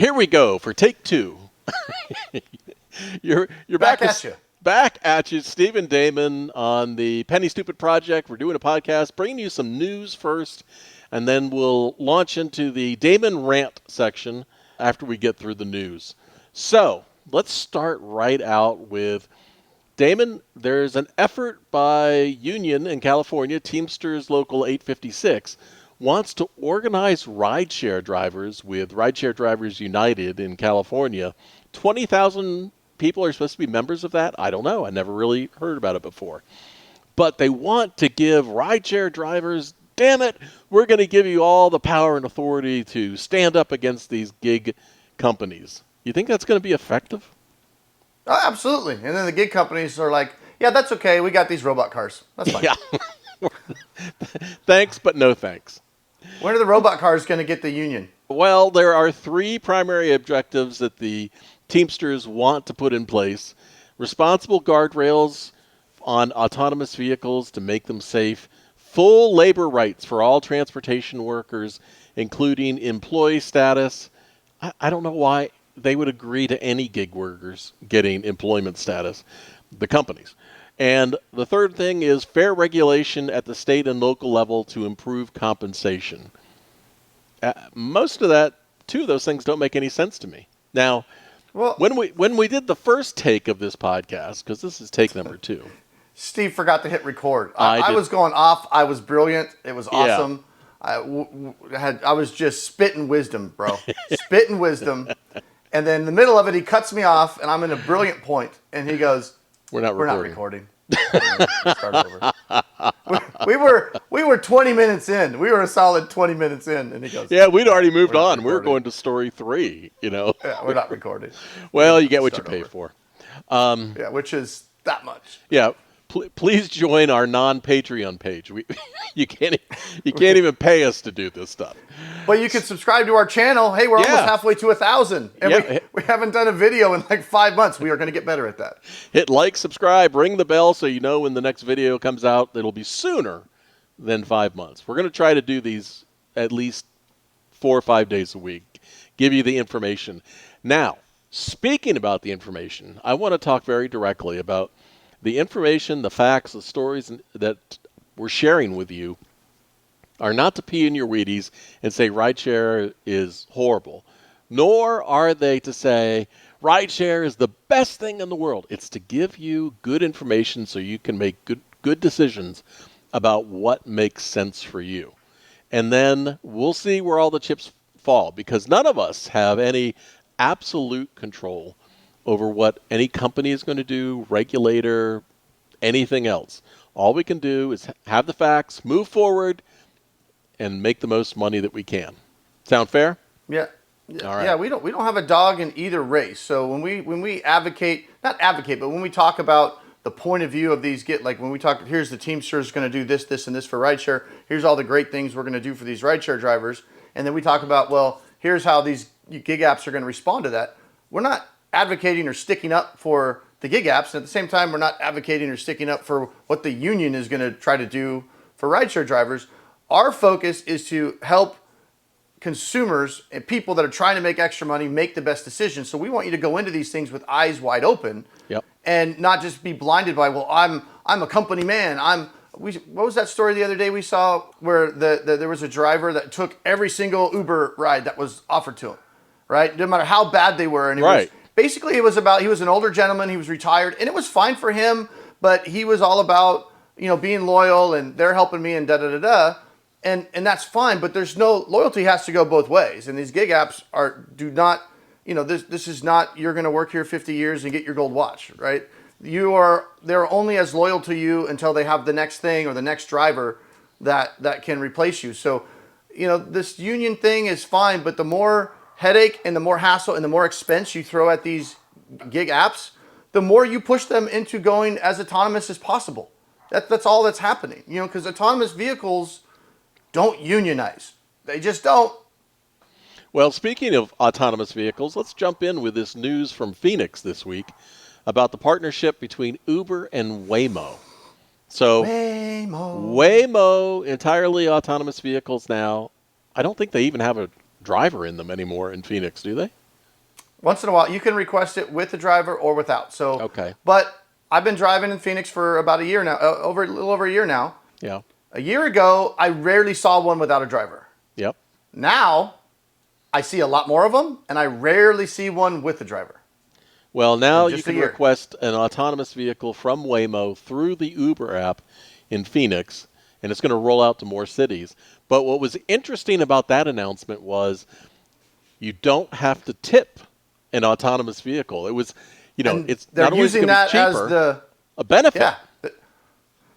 Here we go for take two. you're Back at you. Back at you, Stephen Damon on the Penny Stupid Project. We're doing a podcast, bringing you some news first, and then we'll launch into the Damon rant section after we get through the news. So let's start right out with Damon. There's an effort by union in California, Teamsters Local 856, wants to organize rideshare drivers with Rideshare Drivers United in California. 20,000 people are supposed to be members of that? I don't know. I never really heard about it before. But they want to give rideshare drivers, damn it, we're going to give you all the power and authority to stand up against these gig companies. You think that's going to be effective? Oh, absolutely. And then the gig companies are like, yeah, that's okay. We got these robot cars. That's fine. Yeah. Thanks, but no thanks. When are the robot cars going to get the union? Well, there are three primary objectives that the Teamsters want to put in place. Responsible guardrails on autonomous vehicles to make them safe. Full labor rights for all transportation workers, including employee status. I don't know why they would agree to any gig workers getting employment status, the companies. And the third thing is fair regulation at the state and local level to improve compensation. Most of that, two of those things don't make any sense to me. Now, well, when we did the first take of this podcast, because this is take number 2. Steve forgot to hit record. I was going off. I was brilliant. It was awesome. Yeah. I was just spitting wisdom, bro. Spitting wisdom. And then in the middle of it, he cuts me off, and I'm in a brilliant point. And he goes, We're not recording. Start over. We were 20 minutes in. We were a solid 20 minutes in. And he goes, yeah, we'd already moved on. We were going to story 3, you know. Yeah, we're not recording. Well, you get what you pay for. Yeah, which is that much. Yeah. Please join our non-Patreon page. You can't even pay us to do this stuff. But you can subscribe to our channel. Hey, we're almost halfway to 1,000, and we haven't done a video in like 5 months. We are going to get better at that. Hit like, subscribe, ring the bell so you know when the next video comes out. It'll be sooner than 5 months. We're going to try to do these at least 4 or 5 days a week. Give you the information. Now, speaking about the information, I want to talk very directly about the information, the facts, the stories that we're sharing with you are not to pee in your Wheaties and say rideshare is horrible, nor are they to say rideshare is the best thing in the world. It's to give you good information so you can make good decisions about what makes sense for you. And then we'll see where all the chips fall, because none of us have any absolute control over what any company is going to do, regulator, anything else. All we can do is have the facts, move forward, and make the most money that we can. Sound fair? Yeah. All right. Yeah, we don't have a dog in either race. So when we advocate, not advocate, but when we talk about the point of view of these when we talk, here's the Teamsters going to do this, this, and this for rideshare. Here's all the great things we're going to do for these rideshare drivers. And then we talk about, well, here's how these gig apps are going to respond to that. We're not advocating or sticking up for the gig apps, and at the same time, we're not advocating or sticking up for what the union is going to try to do for rideshare drivers. Our focus is to help consumers and people that are trying to make extra money make the best decisions. So we want you to go into these things with eyes wide open, and not just be blinded by, well, I'm a company man. What was that story the other day we saw where there was a driver that took every single Uber ride that was offered to him, right? No matter how bad they were, and basically, it was about, he was an older gentleman, he was retired, and it was fine for him, but he was all about, being loyal, and they're helping me, and da-da-da-da, and that's fine, but there's no, loyalty has to go both ways, and these gig apps do not, this is not, you're going to work here 50 years and get your gold watch, right? They're only as loyal to you until they have the next thing or the next driver that can replace you. So, this union thing is fine, but the more headache and the more hassle and the more expense you throw at these gig apps, the more you push them into going as autonomous as possible. That's all that's happening, because autonomous vehicles don't unionize. They just don't. Well, speaking of autonomous vehicles, let's jump in with this news from Phoenix this week about the partnership between Uber and Waymo. So Waymo, entirely autonomous vehicles now. I don't think they even have a driver in them anymore in Phoenix, do they? Once in a while, you can request it with the driver or without. So, Okay. But I've been driving in Phoenix for about a year now, a little over a year now. Yeah. A year ago, I rarely saw one without a driver. Yep. Now, I see a lot more of them, and I rarely see one with a driver. Well, now In you just a can year. request an autonomous vehicle from Waymo through the Uber app in Phoenix, and it's going to roll out to more cities. But what was interesting about that announcement was you don't have to tip an autonomous vehicle. It was, And it's they're not only is it using going to be that as cheaper, a benefit.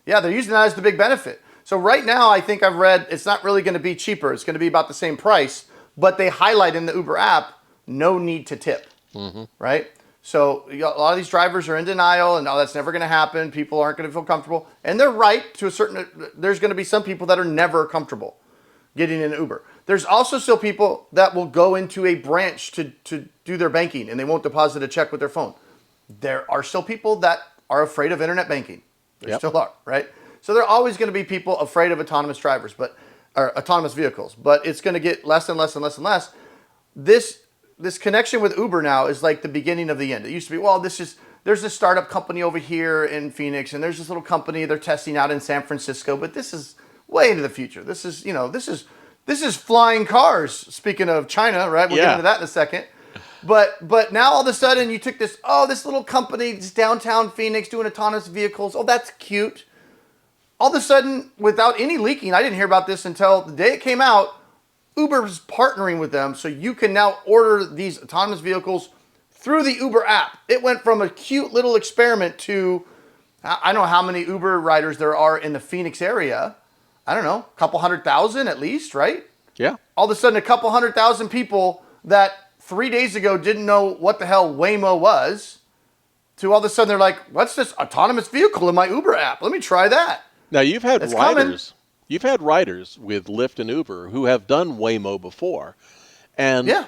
yeah, they're using that as the big benefit. So right now, I think I've read it's not really going to be cheaper. It's going to be about the same price, but they highlight in the Uber app, no need to tip, right? So a lot of these drivers are in denial, and that's never going to happen. People aren't going to feel comfortable, and they're right to a certain. There's going to be some people that are never comfortable getting in Uber. There's also still people that will go into a branch to do their banking, and they won't deposit a check with their phone. There are still people that are afraid of internet banking. There still are, right? So there are always going to be people afraid of autonomous drivers, or autonomous vehicles, but it's going to get less and less and less and less. This connection with Uber now is like the beginning of the end. It used to be, well, there's this startup company over here in Phoenix, and there's this little company they're testing out in San Francisco, but this is way into the future. This is flying cars. Speaking of China, right? We'll get into that in a second. But now all of a sudden you took this little company, this downtown Phoenix doing autonomous vehicles. Oh, that's cute. All of a sudden, without any leaking, I didn't hear about this until the day it came out, Uber's partnering with them, so you can now order these autonomous vehicles through the Uber app. It went from a cute little experiment to, I don't know how many Uber riders there are in the Phoenix area. I don't know, a couple 100,000 at least, right? Yeah. All of a sudden, a couple 100,000 people that 3 days ago didn't know what the hell Waymo was, to all of a sudden they're like, what's this autonomous vehicle in my Uber app? Let me try that. Now, you've had It's riders. coming. You've had riders with Lyft and Uber who have done Waymo before. And Yeah.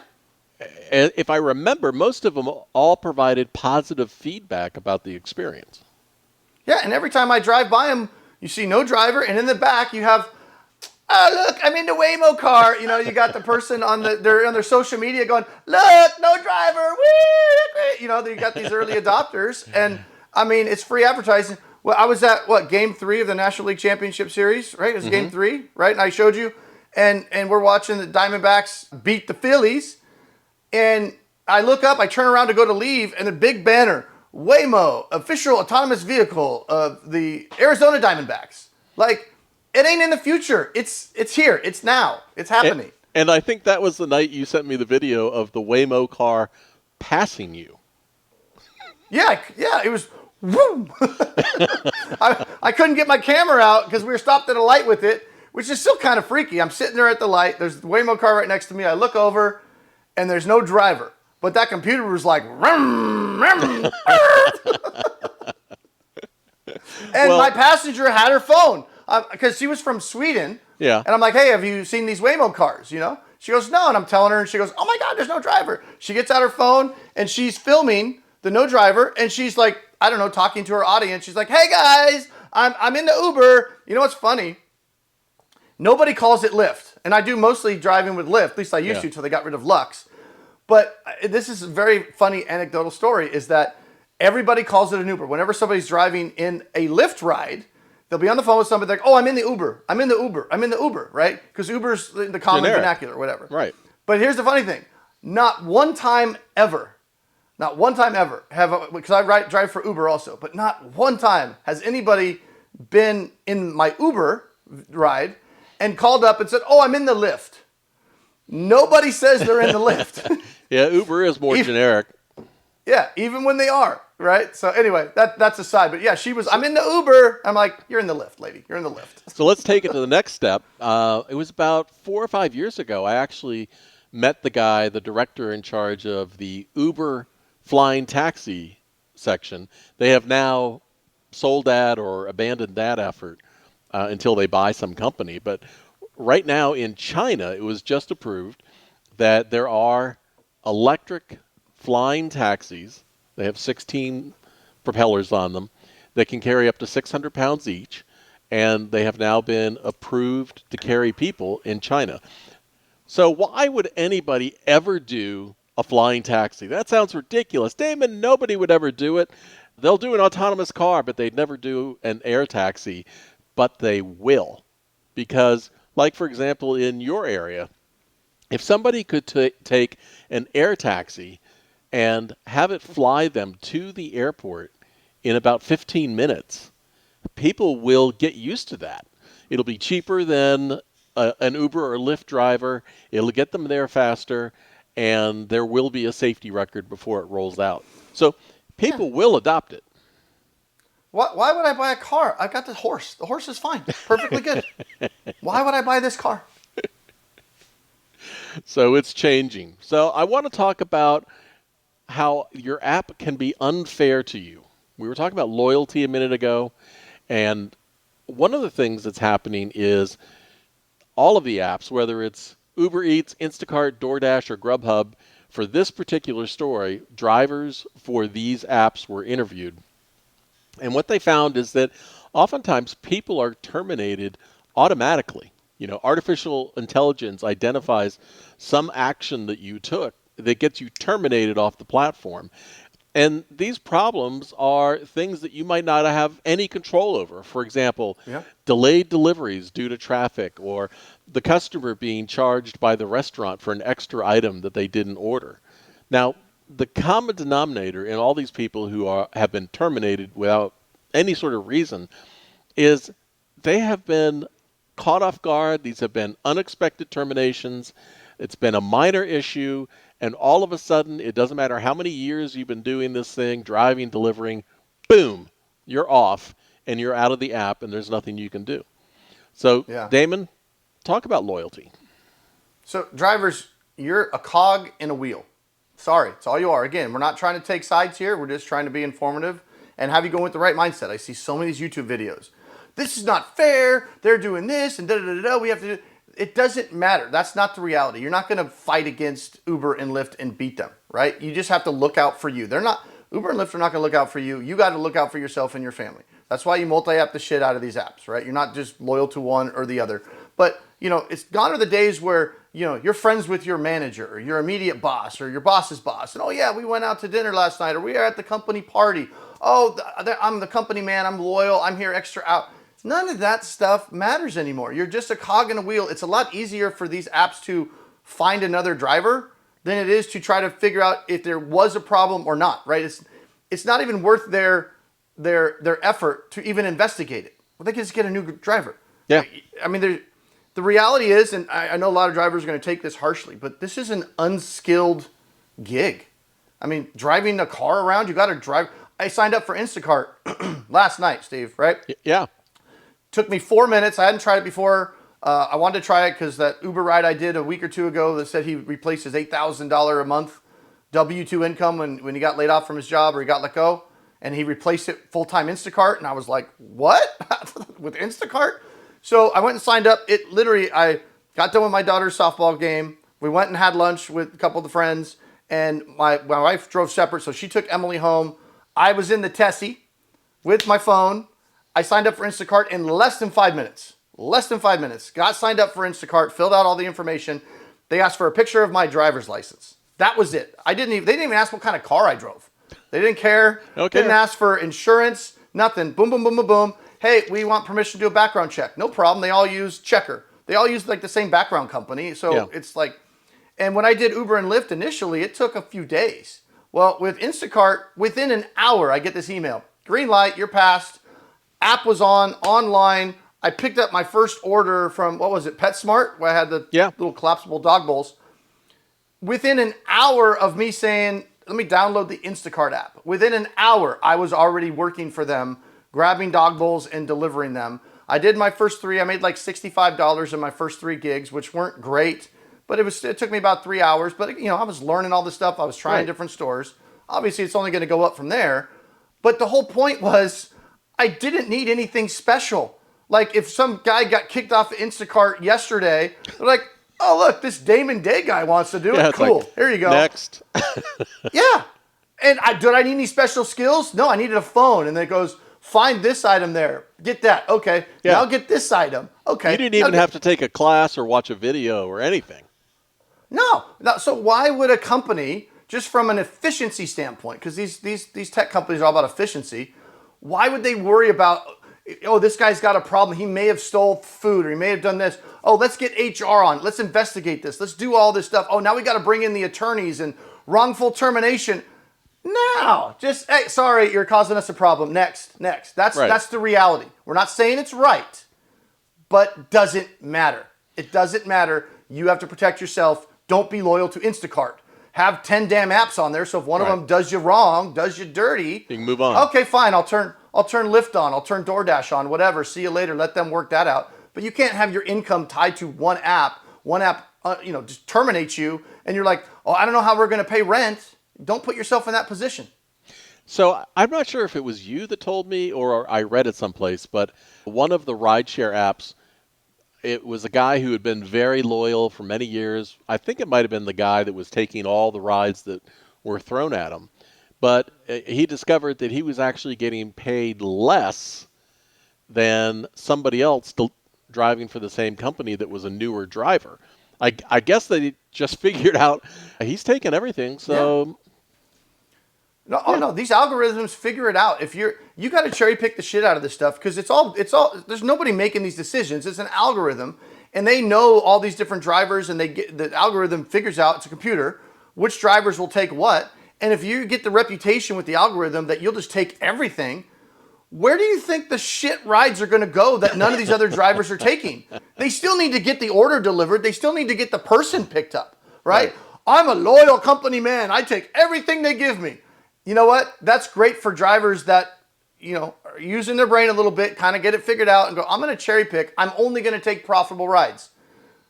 if I remember, most of them all provided positive feedback about the experience. Yeah, and every time I drive by them, you see no driver, and in the back you have, oh, look, I'm in the Waymo car. You got the person on their social media going, look, no driver. Woo! You got these early adopters, and I mean, it's free advertising. Well, I was at game 3 of the National League Championship Series, right? It was game 3, right? And I showed you, and we're watching the Diamondbacks beat the Phillies, and I look up, I turn around to go to leave, and the big banner, Waymo, official autonomous vehicle of the Arizona Diamondbacks. Like, it ain't in the future. It's here. It's now. It's happening. And I think that was the night you sent me the video of the Waymo car passing you. Yeah, it was, woo! I couldn't get my camera out because we were stopped at a light with it, which is still kind of freaky. I'm sitting there at the light. There's the Waymo car right next to me. I look over, and there's no driver. But that computer was like, rum, rum, and my passenger had her phone because she was from Sweden. Yeah. And I'm like, hey, have you seen these Waymo cars? She goes, no. And I'm telling her, and she goes, oh my God, there's no driver. She gets out her phone, and she's filming the no driver, and she's like, I don't know, talking to her audience. She's like, hey guys, I'm in the Uber. You know what's funny? Nobody calls it Lyft. And I do mostly driving with Lyft. At least I used to until they got rid of Lux. But this is a very funny anecdotal story, is that everybody calls it an Uber. Whenever somebody's driving in a Lyft ride, they'll be on the phone with somebody like, oh, I'm in the Uber. I'm in the Uber. I'm in the Uber, right? Because Uber's the common Generic. vernacular, whatever. Right. But here's the funny thing. Not one time ever, because I drive for Uber also, but not one time has anybody been in my Uber ride and called up and said, oh, I'm in the Lyft. Nobody says they're in the Lyft. Yeah, Uber is more generic. Yeah, even when they are, right? So anyway, that's aside. But yeah, I'm in the Uber. I'm like, you're in the Lyft, lady. You're in the Lyft. So let's take it to the next step. It was about 4 or 5 years ago. I actually met the director in charge of the Uber flying taxi section. They have now sold that or abandoned that effort until they buy some company. But right now in China, it was just approved that there are electric flying taxis. They have 16 propellers on them that can carry up to 600 pounds each, and they have now been approved to carry people in China. So why would anybody ever do a flying taxi. That sounds ridiculous. Damon, nobody would ever do it. They'll do an autonomous car, but they'd never do an air taxi. But they will. Because, like, for example, in your area, if somebody could take an air taxi and have it fly them to the airport in about 15 minutes, people will get used to that. It'll be cheaper than an Uber or Lyft driver. It'll get them there faster, and there will be a safety record before it rolls out. So people will adopt it. Why would I buy a car? I've got the horse. The horse is fine. Perfectly good. Why would I buy this car? So it's changing. So I want to talk about how your app can be unfair to you. We were talking about loyalty a minute ago, and one of the things that's happening is all of the apps, whether it's Uber Eats, Instacart, DoorDash, or Grubhub, for this particular story, drivers for these apps were interviewed. And what they found is that oftentimes people are terminated automatically. You know, artificial intelligence identifies some action that you took that gets you terminated off the platform. And these problems are things that you might not have any control over. For example, delayed deliveries due to traffic, or the customer being charged by the restaurant for an extra item that they didn't order. Now, the common denominator in all these people who have been terminated without any sort of reason is they have been caught off guard. These have been unexpected terminations. It's been a minor issue, and all of a sudden, it doesn't matter how many years you've been doing this thing, driving, delivering, boom, you're off, and you're out of the app, and there's nothing you can do. So, Damon, talk about loyalty. So, drivers, you're a cog in a wheel. Sorry, it's all you are. Again, we're not trying to take sides here. We're just trying to be informative and have you go with the right mindset. I see so many of these YouTube videos. This is not fair. They're doing this and da-da-da-da. We have to do. It doesn't matter. That's not the reality. You're not going to fight against Uber and Lyft and beat them, right? You just have to look out for you. Uber and Lyft are not going to look out for you. You got to look out for yourself and your family. That's why you multi-app the shit out of these apps, right? You're not just loyal to one or the other. But, it's gone are the days where, you're friends with your manager or your immediate boss or your boss's boss. And, oh, yeah, we went out to dinner last night, or we are at the company party. Oh, I'm the company man. I'm loyal. I'm here extra out. None of that stuff matters anymore. You're just a cog in a wheel. It's a lot easier for these apps to find another driver than it is to try to figure out if there was a problem or not, right? It's not even worth their effort to even investigate it. Well, they can just get a new driver. Yeah. I mean, the reality is, and I know a lot of drivers are going to take this harshly, but this is an unskilled gig. I mean, driving a car around, you got to drive. I signed up for Instacart last night, Steve, right? Yeah. Took me 4 minutes. I hadn't tried it before. I wanted to try it because that Uber ride I did a week or two ago that said he replaced his $8,000 a month W-2 income when he got laid off from his job or he got let go. And he replaced it full-time Instacart. And I was like, what? With Instacart? So I went and signed up. I got done with my daughter's softball game. We went and had lunch with a couple of the friends. And my wife drove separate. So she took Emily home. I was in the Tessie with my phone. I signed up for Instacart in less than 5 minutes. Got signed up for Instacart, filled out all the information. They asked for a picture of my driver's license. That was it. They didn't even ask what kind of car I drove. They didn't care. Okay. Didn't ask for insurance, nothing. Boom, boom, boom, boom, boom. Hey, we want permission to do a background check. No problem. They all use Checker. They all use like the same background company. So It's like, and when I did Uber and Lyft initially, it took a few days. Well, with Instacart, within an hour, I get this email. Green light, you're passed. App was online. I picked up my first order from, what was it, PetSmart, where I had the little collapsible dog bowls. Within an hour of me saying, let me download the Instacart app. Within an hour, I was already working for them, grabbing dog bowls and delivering them. I did my first 3. I made like $65 in my first 3 gigs, which weren't great, but it took me about 3 hours. But, I was learning all this stuff. I was trying different stores. Obviously, it's only going to go up from there. But the whole point was, I didn't need anything special. Like if some guy got kicked off Instacart yesterday, they're like, oh, look, this Damon Day guy wants to do it. Cool. Like, here you go. Next. Yeah. And did I need any special skills? No, I needed a phone. And then it goes, find this item there. Get that. Okay. Now get this item. Okay. You didn't even have to take a class or watch a video or anything. No. So why would a company, just from an efficiency standpoint, because these tech companies are all about efficiency, why would they worry about, oh, this guy's got a problem. He may have stole food or he may have done this. Oh, let's get HR on. Let's investigate this. Let's do all this stuff. Oh, now we got to bring in the attorneys and wrongful termination. No, just, hey, sorry, you're causing us a problem. Next. That's the reality. We're not saying it's right, but doesn't matter. It doesn't matter. You have to protect yourself. Don't be loyal to Instacart. Have 10 damn apps on there, so if one of them does you wrong, does you dirty, you can move on. Okay, fine. I'll turn Lyft on. I'll turn DoorDash on. Whatever. See you later. Let them work that out. But you can't have your income tied to one app. One app, just terminates you, and you're like, oh, I don't know how we're going to pay rent. Don't put yourself in that position. So I'm not sure if it was you that told me or I read it someplace, but one of the rideshare apps, it was a guy who had been very loyal for many years. I think it might have been the guy that was taking all the rides that were thrown at him. But he discovered that he was actually getting paid less than somebody else driving for the same company that was a newer driver. I guess that he just figured out he's taking everything, so... No, oh no, these algorithms figure it out. If you got to cherry pick the shit out of this stuff because it's all there's nobody making these decisions. It's an algorithm, and they know all these different drivers, and the algorithm figures out, it's a computer, which drivers will take what. And if you get the reputation with the algorithm that you'll just take everything, where do you think the shit rides are going to go that none of these other drivers are taking? They still need to get the order delivered. They still need to get the person picked up, right? I'm a loyal company man. I take everything they give me. You know what? That's great for drivers that, are using their brain a little bit, kind of get it figured out and go, I'm going to cherry pick. I'm only going to take profitable rides.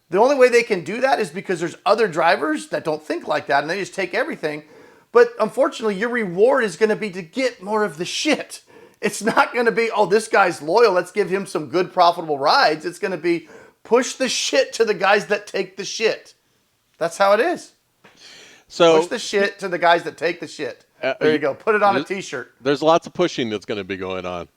The only way they can do that is because there's other drivers that don't think like that and they just take everything. But unfortunately, your reward is going to be to get more of the shit. It's not going to be, oh, this guy's loyal. Let's give him some good profitable rides. It's going to be push the shit to the guys that take the shit. That's how it is. So push the shit to the guys that take the shit. There you go. Put it on a T-shirt. There's lots of pushing that's going to be going on.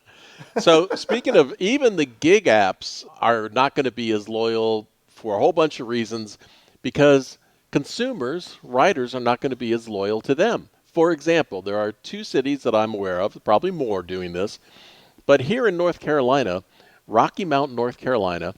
So speaking of, even the gig apps are not going to be as loyal for a whole bunch of reasons because consumers, riders, are not going to be as loyal to them. For example, there are 2 cities that I'm aware of, probably more doing this, but here in North Carolina, Rocky Mount, North Carolina,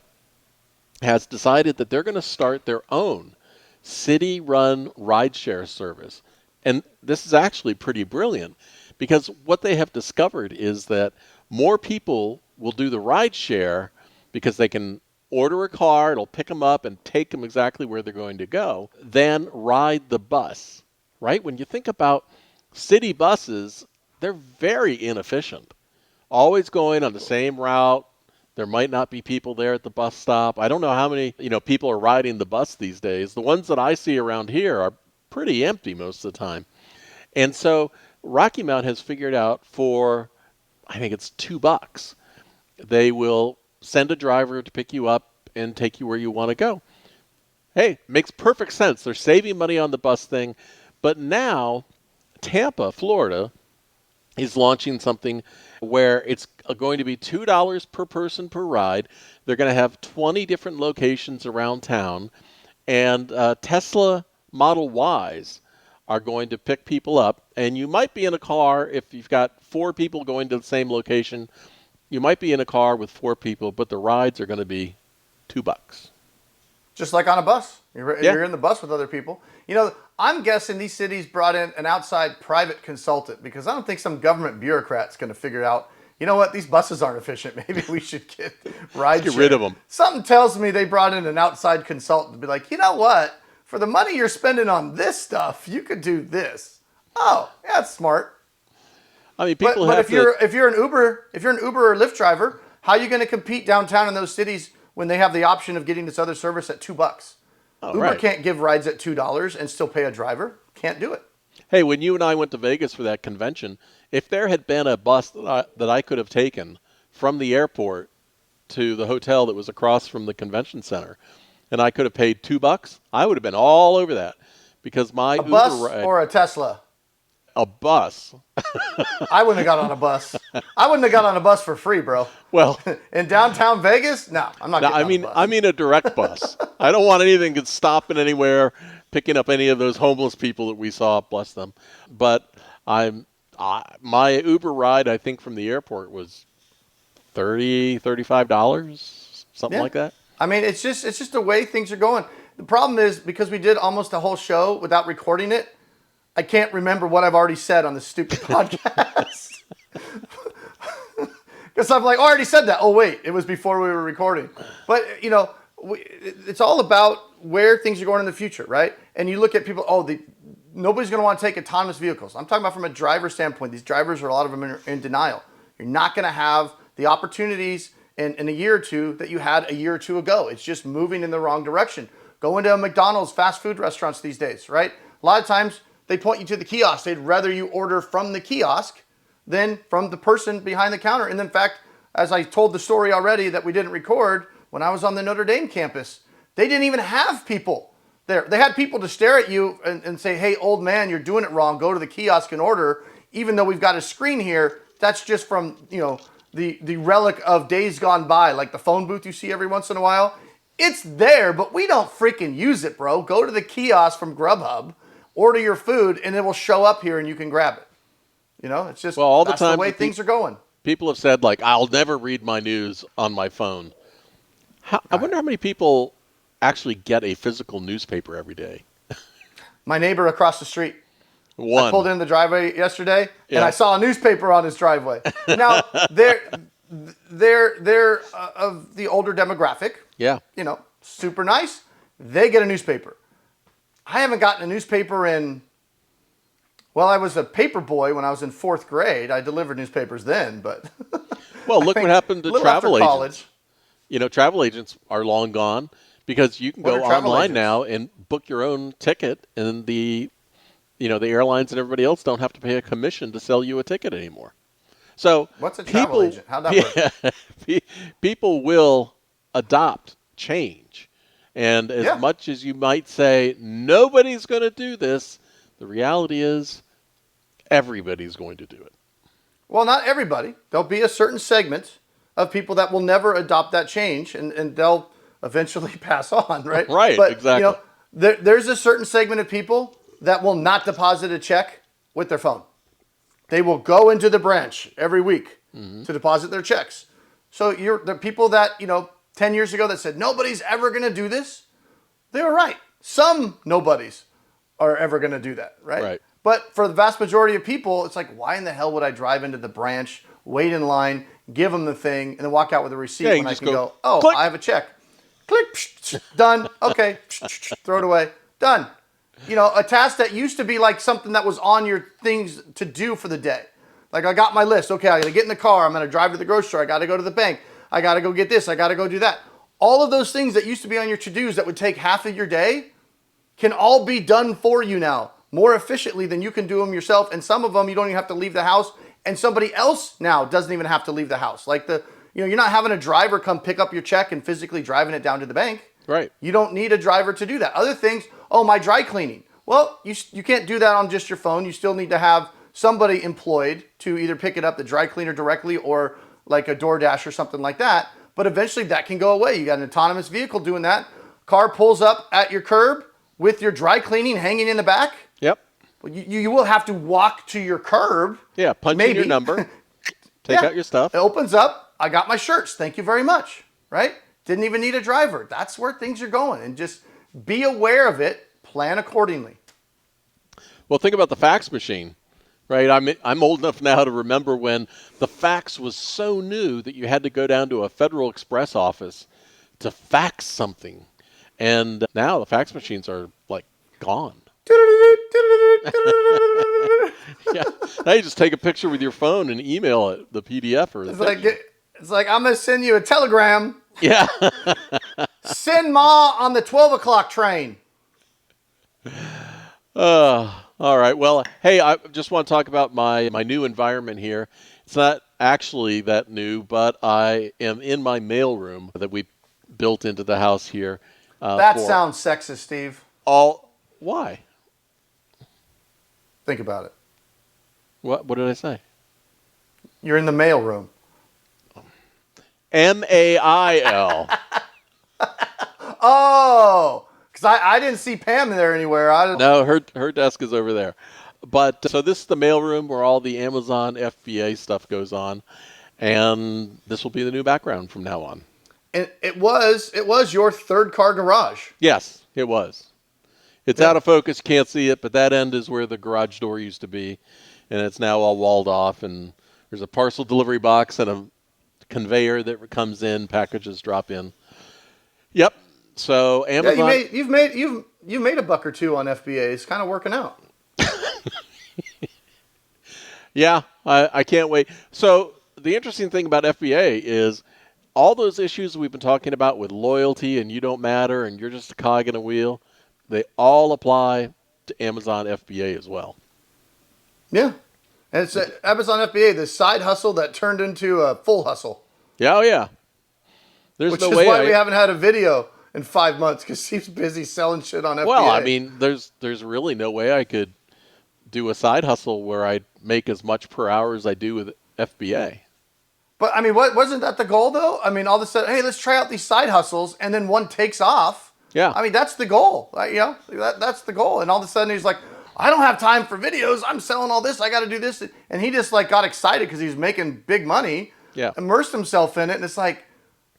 has decided that they're going to start their own city-run rideshare service. And this is actually pretty brilliant because what they have discovered is that more people will do the rideshare because they can order a car, it'll pick them up and take them exactly where they're going to go, than ride the bus, right? When you think about city buses, they're very inefficient. Always going on the same route. There might not be people there at the bus stop. I don't know how many, people are riding the bus these days. The ones that I see around here are pretty empty most of the time. And so Rocky Mount has figured out for, I think it's $2, they will send a driver to pick you up and take you where you want to go. Hey, makes perfect sense. They're saving money on the bus thing. But now Tampa, Florida, is launching something where it's going to be $2 per person per ride. They're going to have 20 different locations around town. And Tesla Model Ys are going to pick people up. And you might be in a car, if you've got 4 people going to the same location, you might be in a car with 4 people, but the rides are going to be $2. Just like on a bus. You're in the bus with other people. I'm guessing these cities brought in an outside private consultant because I don't think some government bureaucrat's going to figure out, you know what, these buses aren't efficient. Maybe we should get rideshare. Get rid of them. Something tells me they brought in an outside consultant to be like, you know what, for the money you're spending on this stuff, you could do this. Oh, yeah, that's smart. I mean, people but have if you're an Uber or Lyft driver, how are you going to compete downtown in those cities when they have the option of getting this other service at $2? Uber can't give rides at $2 and still pay a driver. Can't do it. Hey, when you and I went to Vegas for that convention, if there had been a bus that I could have taken from the airport to the hotel that was across from the convention center, and I could have paid $2, I would have been all over that because my A Uber bus ride, or a Tesla? a bus. I wouldn't have got on a bus. I wouldn't have got on a bus for free, bro. Well, In downtown Vegas? No, I'm not no, getting on a bus. I mean a direct bus. I don't want anything that's stopping anywhere, picking up any of those homeless people that we saw. Bless them. But my Uber ride, I think, from the airport was $35, something Yeah. like that. I mean, it's just the way things are going. The problem is, because we did almost a whole show without recording it, I can't remember what I've already said on this stupid podcast. Because I'm like, oh, I already said that. Oh, wait, it was before we were recording. But, it's all about where things are going in the future, right? And you look at people, nobody's going to want to take autonomous vehicles. I'm talking about from a driver standpoint. These drivers, a lot of them are in denial. You're not going to have the opportunities in a year or two that you had a year or two ago. It's just moving in the wrong direction. Go into a McDonald's, fast food restaurants these days, right? A lot of times they point you to the kiosk. They'd rather you order from the kiosk than from the person behind the counter. And in fact, as I told the story already that we didn't record, when I was on the Notre Dame campus, they didn't even have people there. They had people to stare at you and say, hey, old man, you're doing it wrong. Go to the kiosk and order. Even though we've got a screen here, that's just from, the relic of days gone by, like the phone booth you see every once in a while. It's there, but we don't freaking use it, bro. Go to the kiosk from Grubhub, order your food, and it will show up here and you can grab it. It's just All the that's time the way things are going. People have said, like, I'll never read my news on my phone. I wonder how many people actually get a physical newspaper every day. My neighbor across the street. One. I pulled in the driveway yesterday, Yeah. and I saw a newspaper on his driveway. Now, they're of the older demographic. Yeah. Super nice. They get a newspaper. I haven't gotten a newspaper I was a paper boy when I was in 4th grade. I delivered newspapers then, but Well, look what happened to little travel after agents. college. Travel agents are long gone because you can What go are travel online agents? now and book your own ticket, and the airlines and everybody else don't have to pay a commission to sell you a ticket anymore. So What's a travel agent? How'd that work? People will adopt change. And as much as you might say, nobody's going to do this, the reality is everybody's going to do it. Well, not everybody. There'll be a certain segment of people that will never adopt that change, and they'll eventually pass on, right? Right, but, exactly. There's a certain segment of people that will not deposit a check with their phone. They will go into the branch every week to deposit their checks. So the people that, 10 years ago that said, nobody's ever going to do this, they were right. Some nobodies are ever going to do that, right? Right. But for the vast majority of people, it's like, why in the hell would I drive into the branch, wait in line, give them the thing, and then walk out with a receipt when I can go, click. I have a check. Click, done. Okay, throw it away. Done. A task that used to be like something that was on your things to do for the day. Like, I got my list. Okay, I got to get in the car. I'm going to drive to the grocery store. I got to go to the bank. I got to go get this. I got to go do that. All of those things that used to be on your to-dos that would take half of your day can all be done for you now more efficiently than you can do them yourself. And some of them, you don't even have to leave the house. And somebody else now doesn't even have to leave the house. Like you're not having a driver come pick up your check and physically driving it down to the bank. Right. You don't need a driver to do that. Other things, my dry cleaning. Well, you can't do that on just your phone. You still need to have somebody employed to either pick it up, the dry cleaner directly, or like a DoorDash or something like that. But eventually that can go away. You got an autonomous vehicle doing that. Car pulls up at your curb with your dry cleaning hanging in the back. Yep. Well, you will have to walk to your curb. Yeah, punch in your number, take out your stuff. It opens up. I got my shirts. Thank you very much. Right? Didn't even need a driver. That's where things are going. And just be aware of it. Plan accordingly. Well, think about the fax machine, right? I'm old enough now to remember when the fax was so new that you had to go down to a Federal Express office to fax something. And now the fax machines are like gone. Yeah. Now you just take a picture with your phone and email it, the PDF or the It's like I'm going to send you a telegram. Yeah. Send Ma on the 12 o'clock train. All right. Well, hey, I just want to talk about my new environment here. It's not actually that new, but I am in my mailroom that we built into the house here. That sounds sexist, Steve. Why? Think about it. What did I say? You're in the mail room. MAIL. Oh, because I didn't see Pam there anywhere. No, her desk is over there. But so this is the mailroom where all the Amazon FBA stuff goes on, and this will be the new background from now on. And it was your third car garage. Yes, it was. It's out of focus, you can't see it, but that end is where the garage door used to be, and it's now all walled off, and there's a parcel delivery box and a conveyor that comes in, packages drop in. Yep. So Amazon. Yeah, you've made a buck or two on FBA. It's kind of working out. Yeah, I can't wait. So the interesting thing about FBA is all those issues we've been talking about with loyalty and you don't matter and you're just a cog in a wheel, they all apply to Amazon FBA as well. Yeah. And it's Amazon FBA, the side hustle that turned into a full hustle. Yeah, oh yeah. There's Which no is way why we haven't had a video in 5 months, because he's busy selling shit on FBA. Well, I mean, there's really no way I could do a side hustle where I make as much per hour as I do with FBA. But I mean, wasn't that the goal though? I mean, all of a sudden, hey, let's try out these side hustles, and then one takes off. Yeah. I mean, that's the goal. That's the goal. And all of a sudden, he's like, I don't have time for videos. I'm selling all this. I got to do this. And he just like got excited because he's making big money. Yeah. Immersed himself in it, and it's like,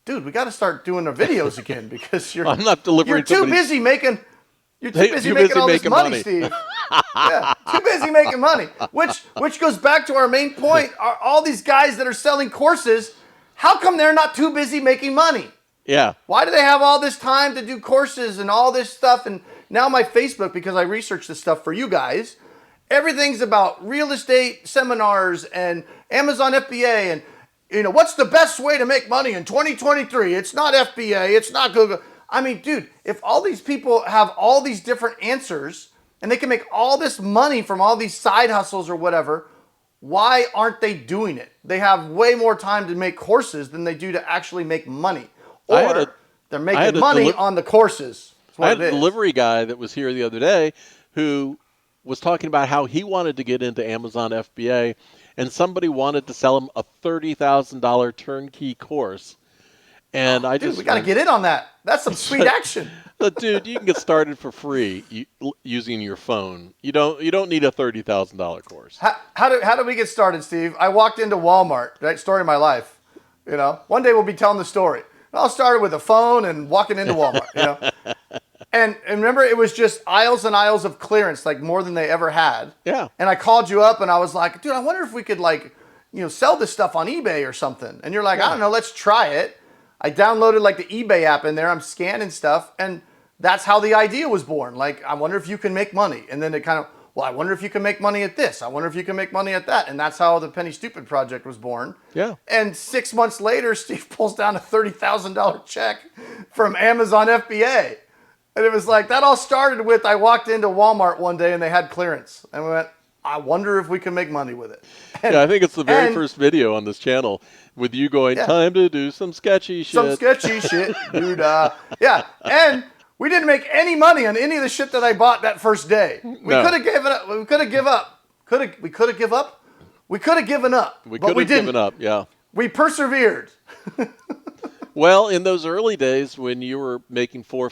dude, we got to start doing our videos again because I'm not delivering. You're too busy making. You're too busy making all this money, Steve. Yeah, too busy making money. Which goes back to our main point. Are all these guys that are selling courses, how come they're not too busy making money? Yeah. Why do they have all this time to do courses and all this stuff? And now my Facebook, because I research this stuff for you guys, everything's about real estate seminars and Amazon FBA and, what's the best way to make money in 2023? It's not FBA. It's not Google. I mean, dude, if all these people have all these different answers and they can make all this money from all these side hustles or whatever, why aren't they doing it? They have way more time to make courses than they do to actually make money. Or they're making money on the courses. I had a delivery guy that was here the other day who was talking about how he wanted to get into Amazon FBA, and somebody wanted to sell him a $30,000 turnkey course. And we got to get in on that. That's some sweet action. But dude, you can get started for free using your phone. You don't need a $30,000 course. How do we get started, Steve? I walked into Walmart, right? Story of my life. One day we'll be telling the story. I'll start with a phone and walking into Walmart. And remember, it was just aisles and aisles of clearance, like more than they ever had. Yeah. And I called you up and I was like, dude, I wonder if we could sell this stuff on eBay or something. And you're like, I don't know, let's try it. I downloaded like the eBay app in there. I'm scanning stuff. And that's how the idea was born. Like, I wonder if you can make money. And then it kind of, I wonder if you can make money at this. I wonder if you can make money at that. And that's how the Penny Stupid project was born. Yeah. And 6 months later, Steve pulls down a $30,000 check from Amazon FBA. And it was like, that all started with, I walked into Walmart one day and they had clearance. And we went, I wonder if we can make money with it. And, I think it's the very first video on this channel with you going, time to do some sketchy shit. Some sketchy shit, dude. Yeah. And we didn't make any money on any of the shit that I bought that first day. We could have given up. We could have given up. We could have given up. We could have given up. We could have given up, yeah. We persevered. Well, in those early days when you were making $4,000 or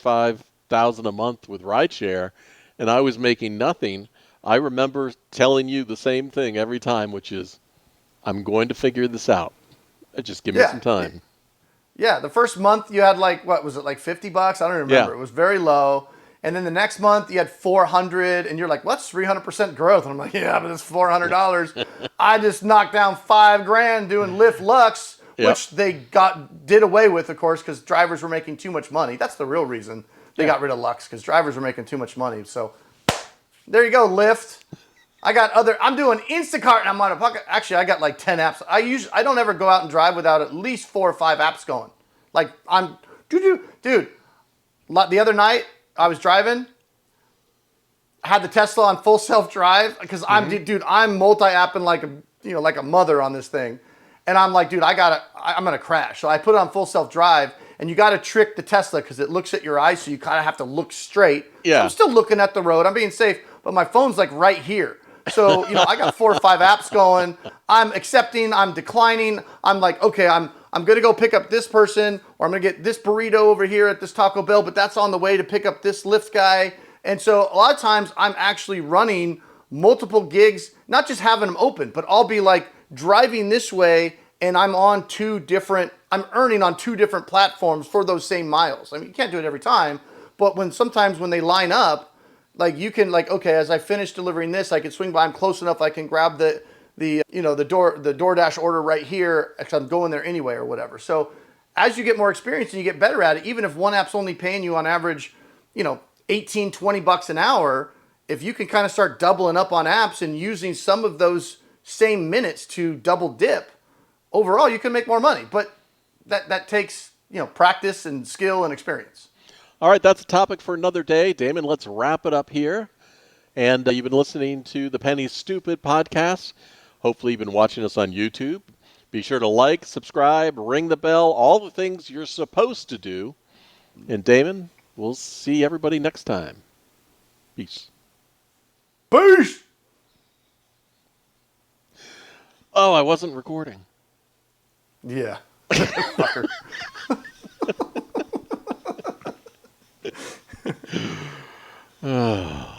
$5,000 a month with Rideshare, and I was making nothing, I remember telling you the same thing every time, which is, I'm going to figure this out. Just give me some time. Yeah, the first month you had like, what was it, like $50? I don't remember. Yeah. It was very low. And then the next month you had 400, and you're like, what's 300% growth? And I'm like, yeah, but it's $400. I just knocked down $5,000 doing Lyft Lux, which they did away with, of course, because drivers were making too much money. That's the real reason they got rid of Lux, because drivers were making too much money. So there you go, Lyft. I'm doing Instacart, and I'm on a pocket. Actually, I got like 10 apps. I don't ever go out and drive without at least 4 or 5 apps going. Like, dude, the other night I was driving, I had the Tesla on full self-drive, because I'm multi-apping like a mother on this thing. And I'm like, dude, I'm gonna crash. So I put it on full self-drive, and you gotta trick the Tesla because it looks at your eyes, so you kind of have to look straight. Yeah. So I'm still looking at the road. I'm being safe, but my phone's like right here. So, I got 4 or 5 apps going. I'm accepting, I'm declining. I'm like, okay, I'm going to go pick up this person, or I'm going to get this burrito over here at this Taco Bell, but that's on the way to pick up this Lyft guy. And so a lot of times I'm actually running multiple gigs, not just having them open, but I'll be like driving this way and I'm earning on 2 different platforms for those same miles. I mean, you can't do it every time, but sometimes when they line up, like you can okay, as I finish delivering this, I can swing by, I'm close enough, I can grab the DoorDash order right here, because I'm going there anyway or whatever. So as you get more experience and you get better at it, even if one app's only paying you on average, 18, 20 bucks an hour, if you can kind of start doubling up on apps and using some of those same minutes to double dip, overall you can make more money. But that takes, practice and skill and experience. All right, that's a topic for another day. Damon, let's wrap it up here. And you've been listening to the Penny Stupid podcast. Hopefully you've been watching us on YouTube. Be sure to like, subscribe, ring the bell, all the things you're supposed to do. And Damon, we'll see everybody next time. Peace. Peace! Oh, I wasn't recording. Yeah. Fucker. Oh.